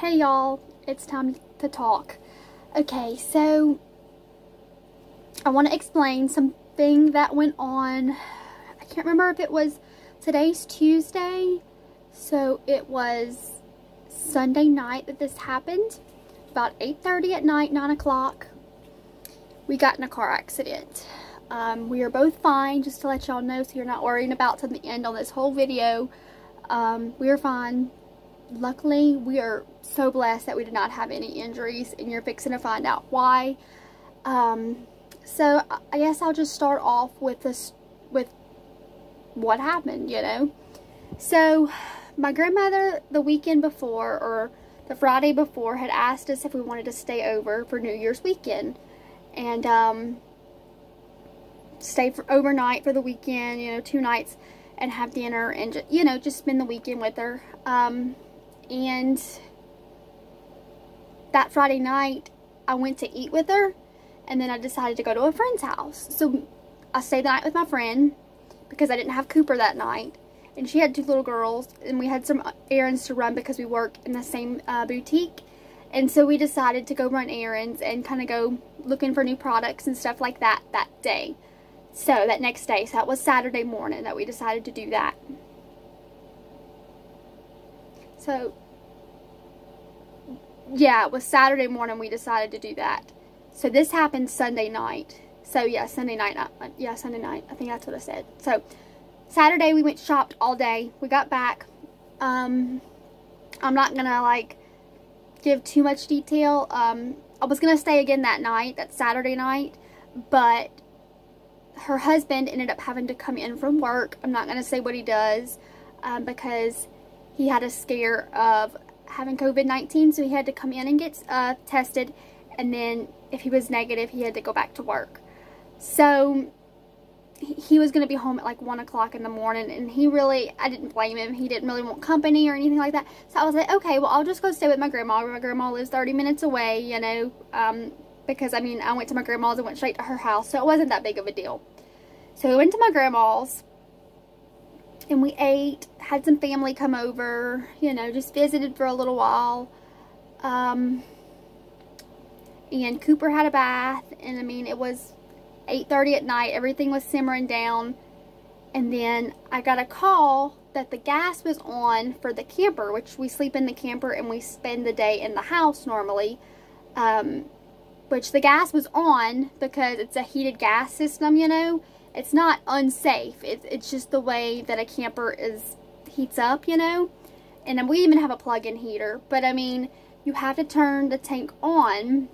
Hey y'all, it's time to talk. Okay, so I want to explain something that went on. I can't remember if it was today's Tuesday, so it was Sunday night that this happened. About 8:30 at night, 9 o'clock, we got in a car accident. We are both fine, just to let y'all know so you're not worrying about to the end on this whole video. We are fine. Luckily, we are so blessed that we did not have any injuries, and you're fixing to find out why. So I guess I'll just start off with what happened, you know. So my grandmother the weekend before, or the Friday before, had asked us if we wanted to stay over for New Year's weekend, and stay for overnight for the weekend, you know, 2 nights, and have dinner and just spend the weekend with her. And that Friday night, I went to eat with her, and then I decided to go to a friend's house. So I stayed the night with my friend because I didn't have Cooper that night, and she had 2 little girls, and we had some errands to run because we work in the same boutique. And so we decided to go run errands and kind of go looking for new products and stuff like that day. So that next day, so that was Saturday morning that we decided to do that. So yeah, it was Saturday morning we decided to do that. So this happened Sunday night. So yeah, Sunday night. Yeah, Sunday night. I think that's what I said. So Saturday we went shopped all day. We got back. I'm not gonna like give too much detail. I was gonna stay again that night, that Saturday night, but her husband ended up having to come in from work. I'm not gonna say what he does, because he had a scare of having COVID-19, so he had to come in and get tested, and then if he was negative, he had to go back to work. So he was going to be home at like 1 o'clock in the morning, and I didn't blame him. He didn't really want company or anything like that. So I was like, okay, well, I'll just go stay with my grandma. My grandma lives 30 minutes away, you know, because, I mean, I went to my grandma's and went straight to her house, so it wasn't that big of a deal. So we went to my grandma's, and we ate, had some family come over, you know, just visited for a little while. And Cooper had a bath, and I mean, it was 8:30 at night, everything was simmering down, and then I got a call that the gas was on for the camper, which we sleep in the camper and we spend the day in the house normally, which the gas was on because it's a heated gas system, you know. It's not unsafe. It's just the way that a camper heats up, you know. And we even have a plug-in heater. But, I mean, you have to turn the tank on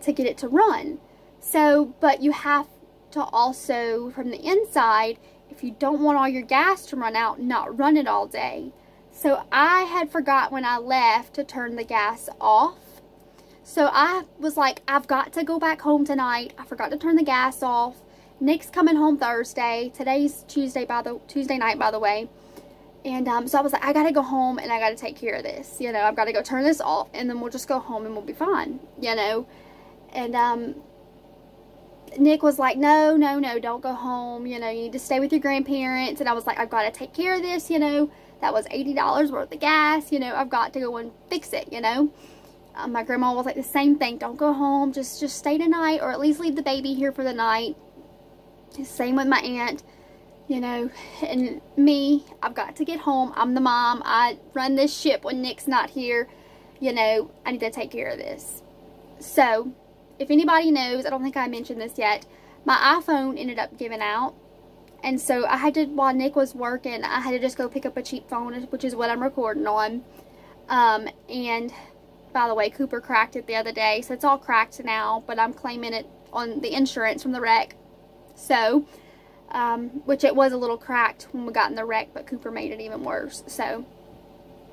to get it to run. So, but you have to also, from the inside, if you don't want all your gas to run out, not run it all day. So, I had forgot when I left to turn the gas off. So I was like, I've got to go back home tonight. I forgot to turn the gas off. Nick's coming home Thursday. Today's Tuesday night, by the way. And so I was like, I gotta go home and I gotta take care of this. You know, I've got to go turn this off, and then we'll just go home and we'll be fine. You know. And Nick was like, no, don't go home. You know, you need to stay with your grandparents. And I was like, I've got to take care of this. You know, that was $80 worth of gas. You know, I've got to go and fix it. You know. My grandma was like the same thing. Don't go home. Just stay tonight, or at least leave the baby here for the night. Same with my aunt, you know. And me, I've got to get home. I'm the mom. I run this ship when Nick's not here. You know, I need to take care of this. So, if anybody knows, I don't think I mentioned this yet, my iPhone ended up giving out. And so I had to, while Nick was working, I had to just go pick up a cheap phone, which is what I'm recording on. And by the way, Cooper cracked it the other day, so it's all cracked now, but I'm claiming it on the insurance from the wreck. So, which it was a little cracked when we got in the wreck, but Cooper made it even worse. So,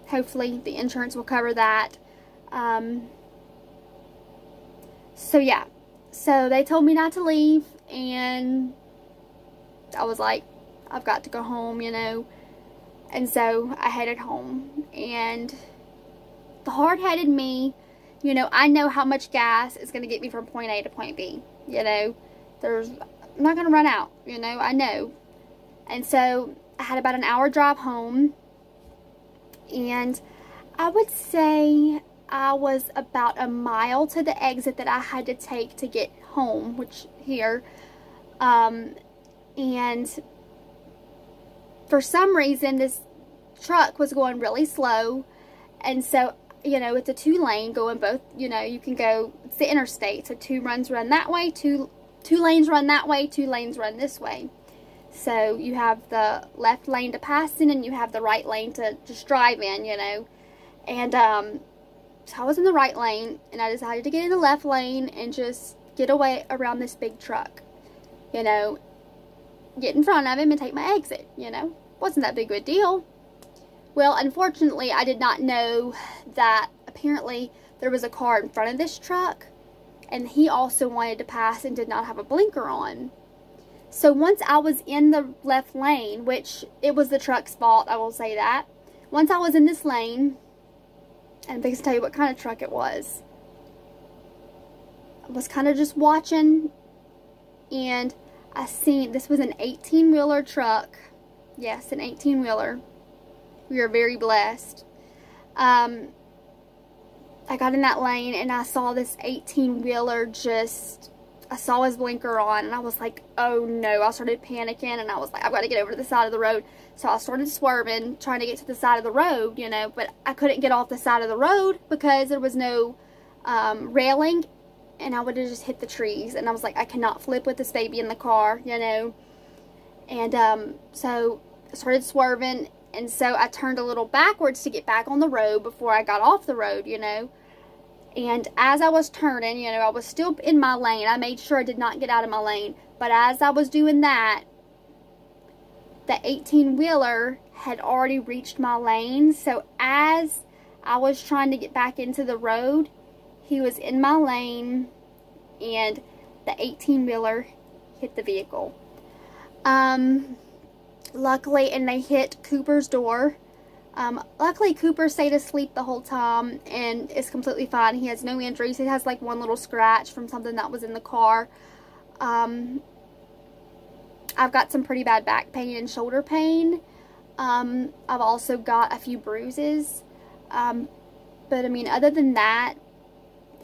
hopefully the insurance will cover that. So, yeah. So, they told me not to leave, and I was like, I've got to go home, you know. And so, I headed home, and the hard-headed me, you know, I know how much gas is going to get me from point A to point B. You know, I'm not going to run out, you know, I know. And so I had about an hour drive home, and I would say I was about a mile to the exit that I had to take to get home, which here, and for some reason this truck was going really slow, and so, you know, it's a 2-lane going both, you know, you can go, it's the interstate, so 2 lanes run that way, two lanes run that way, 2 lanes run this way. So you have the left lane to pass in, and you have the right lane to just drive in, you know. And so I was in the right lane, and I decided to get in the left lane and just get away around this big truck, you know, get in front of him and take my exit, you know. Wasn't that big of a deal. Well, unfortunately, I did not know that apparently there was a car in front of this truck, and he also wanted to pass and did not have a blinker on. So once I was in the left lane, which it was the truck's fault, I will say that. Once I was in this lane, and I'm going to tell you what kind of truck it was. I was kind of just watching, and I seen, this was an 18-wheeler truck. Yes, an 18-wheeler. We are very blessed. I got in that lane, and I saw this 18-wheeler just, I saw his blinker on, and I was like, oh no. I started panicking, and I was like, I've got to get over to the side of the road. So I started swerving, trying to get to the side of the road, you know, but I couldn't get off the side of the road because there was no railing, and I would have just hit the trees. And I was like, I cannot flip with this baby in the car, you know. And so I started swerving, and so I turned a little backwards to get back on the road before I got off the road, you know. And as I was turning, you know, I was still in my lane. I made sure I did not get out of my lane. But as I was doing that, the 18-wheeler had already reached my lane. So as I was trying to get back into the road, he was in my lane, and the 18-wheeler hit the vehicle. Luckily, and they hit Cooper's door. Luckily, Cooper stayed asleep the whole time and is completely fine. He has no injuries. He has like one little scratch from something that was in the car. I've got some pretty bad back pain and shoulder pain. I've also got a few bruises. But I mean, other than that,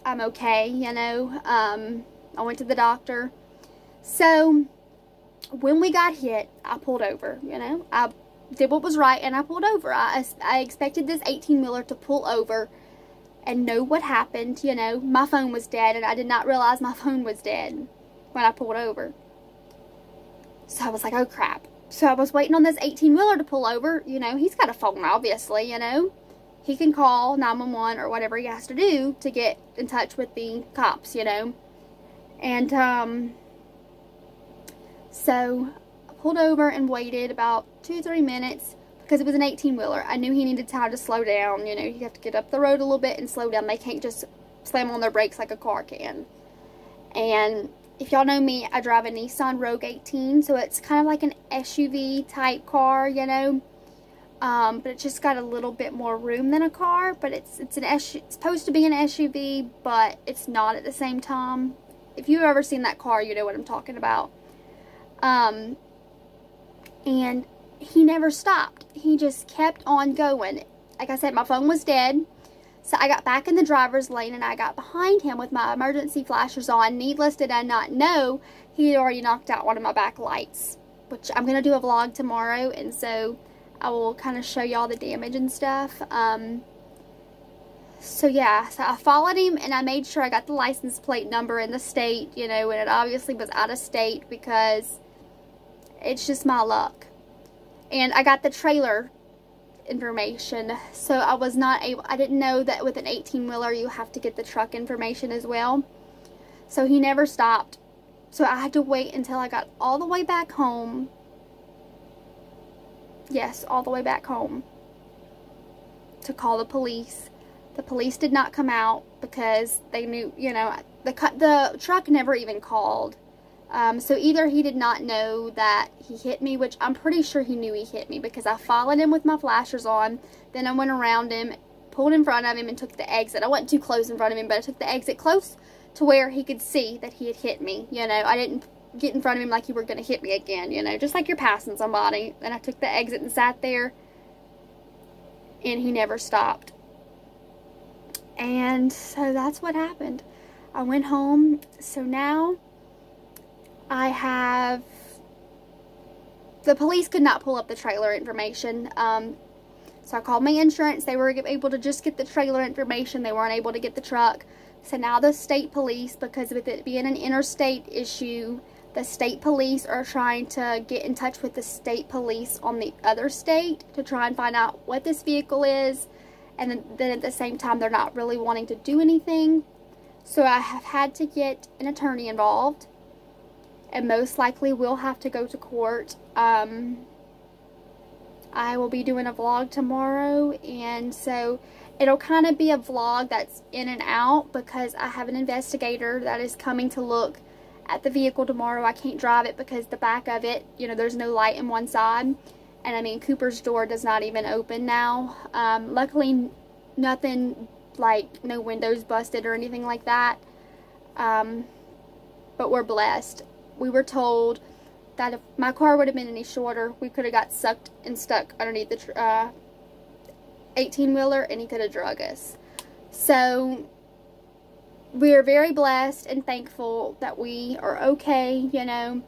I'm okay, you know. I went to the doctor. So when we got hit, I pulled over, you know. I did what was right, and I pulled over. I expected this 18-wheeler to pull over and know what happened, you know. My phone was dead, and I did not realize my phone was dead when I pulled over. So I was like, oh crap. So I was waiting on this 18-wheeler to pull over. You know, he's got a phone, obviously, you know. He can call 911 or whatever he has to do to get in touch with the cops, you know. And so I pulled over and waited about 2-3 minutes because it was an 18-wheeler. I knew he needed time to slow down. You know, you have to get up the road a little bit and slow down. They can't just slam on their brakes like a car can. And if y'all know me, I drive a Nissan Rogue 18, so it's kind of like an SUV type car, you know. But it's just got a little bit more room than a car. But it's supposed to be an SUV, but it's not at the same time. If you've ever seen that car, you know what I'm talking about. And he never stopped. He just kept on going. Like I said, my phone was dead. So I got back in the driver's lane, and I got behind him with my emergency flashers on. Needless did I not know, he had already knocked out one of my back lights, which I'm going to do a vlog tomorrow, and so I will kind of show y'all the damage and stuff. So yeah, so I followed him, and I made sure I got the license plate number in the state, you know, and it obviously was out of state because it's just my luck. And I got the trailer information, so I was not able, I didn't know that with an 18-wheeler you have to get the truck information as well. So he never stopped. So I had to wait until I got all the way back home. Yes, all the way back home to call the police. The police did not come out because they knew, you know, the truck never even called. So either he did not know that he hit me, which I'm pretty sure he knew he hit me because I followed him with my flashers on. Then I went around him, pulled in front of him, and took the exit. I wasn't too close in front of him, but I took the exit close to where he could see that he had hit me. You know, I didn't get in front of him like you were going to hit me again, you know, just like you're passing somebody. And I took the exit and sat there, and he never stopped. And so that's what happened. I went home. So now I have, the police could not pull up the trailer information. So I called my insurance. They were able to just get the trailer information. They weren't able to get the truck. So now the state police, because with it being an interstate issue, the state police are trying to get in touch with the state police on the other state to try and find out what this vehicle is. And then at the same time, they're not really wanting to do anything. So I have had to get an attorney involved. And most likely will have to go to court. I will be doing a vlog tomorrow, and so it'll kind of be a vlog that's in and out because I have an investigator that is coming to look at the vehicle tomorrow. I can't drive it because the back of it, you know, there's no light in one side, and I mean Cooper's door does not even open now. Luckily nothing like no windows busted or anything like that, but we're blessed. We were told that if my car would have been any shorter, we could have got sucked and stuck underneath the 18-wheeler, and he could have drug us. So we are very blessed and thankful that we are okay, you know.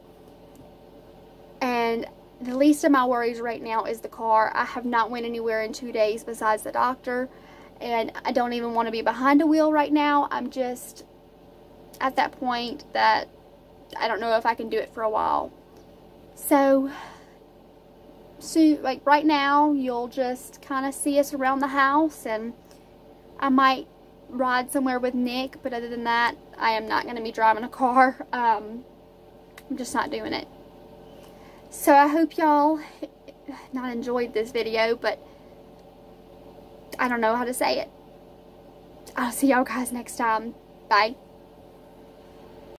And the least of my worries right now is the car. I have not went anywhere in 2 days besides the doctor, and I don't even want to be behind a wheel right now. I'm just at that point that I don't know if I can do it for a while. So like right now, you'll just kind of see us around the house, and I might ride somewhere with Nick, but other than that, I am not going to be driving a car. I'm just not doing it. So I hope y'all not enjoyed this video, but I don't know how to say it. I'll see y'all guys next time. Bye.